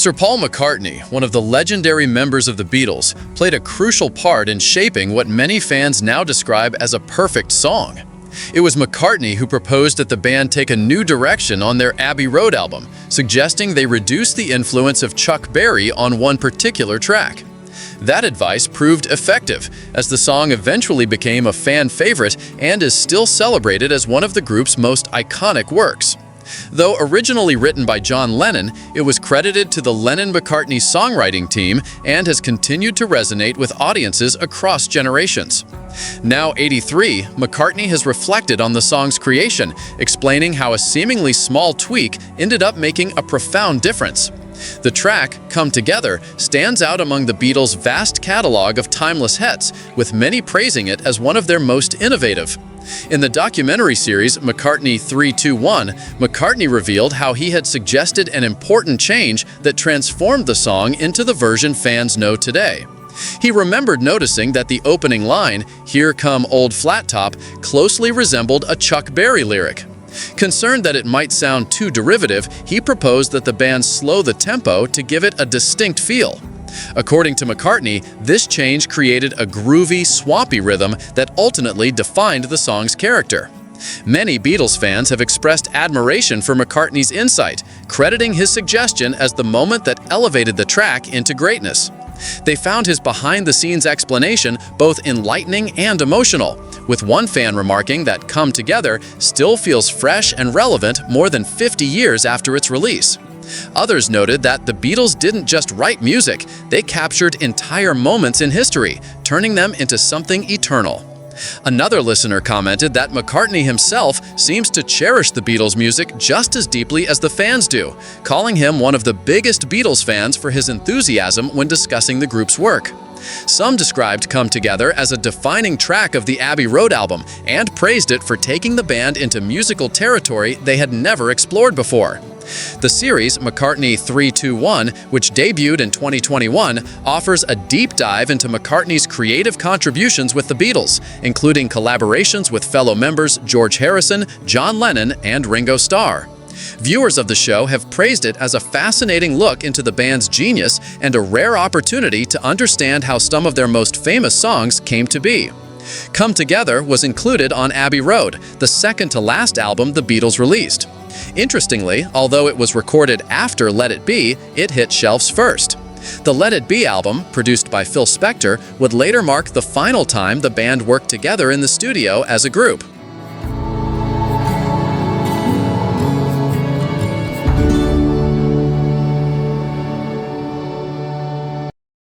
Sir Paul McCartney, one of the legendary members of the Beatles, played a crucial part in shaping what many fans now describe as a perfect song. It was McCartney who proposed that the band take a new direction on their Abbey Road album, suggesting they reduce the influence of Chuck Berry on one particular track. That advice proved effective, as the song eventually became a fan favorite and is still celebrated as one of the group's most iconic works. Though originally written by John Lennon, it was credited to the Lennon-McCartney songwriting team and has continued to resonate with audiences across generations. Now 83, McCartney has reflected on the song's creation, explaining how a seemingly small tweak ended up making a profound difference. The track, Come Together, stands out among the Beatles' vast catalog of timeless hits, with many praising it as one of their most innovative. In the documentary series McCartney 321, McCartney revealed how he had suggested an important change that transformed the song into the version fans know today. He remembered noticing that the opening line, "Here Come Old Flat Top," closely resembled a Chuck Berry lyric. Concerned that it might sound too derivative, he proposed that the band slow the tempo to give it a distinct feel. According to McCartney, this change created a groovy, swampy rhythm that ultimately defined the song's character. Many Beatles fans have expressed admiration for McCartney's insight, crediting his suggestion as the moment that elevated the track into greatness. They found his behind-the-scenes explanation both enlightening and emotional, with one fan remarking that Come Together still feels fresh and relevant more than 50 years after its release. Others noted that the Beatles didn't just write music, they captured entire moments in history, turning them into something eternal. Another listener commented that McCartney himself seems to cherish the Beatles' music just as deeply as the fans do, calling him one of the biggest Beatles fans for his enthusiasm when discussing the group's work. Some described Come Together as a defining track of the Abbey Road album and praised it for taking the band into musical territory they had never explored before. The series, McCartney 321, which debuted in 2021, offers a deep dive into McCartney's creative contributions with the Beatles, including collaborations with fellow members George Harrison, John Lennon, and Ringo Starr. Viewers of the show have praised it as a fascinating look into the band's genius and a rare opportunity to understand how some of their most famous songs came to be. Come Together was included on Abbey Road, the second-to-last album the Beatles released. Interestingly, although it was recorded after Let It Be, it hit shelves first. The Let It Be album, produced by Phil Spector, would later mark the final time the band worked together in the studio as a group.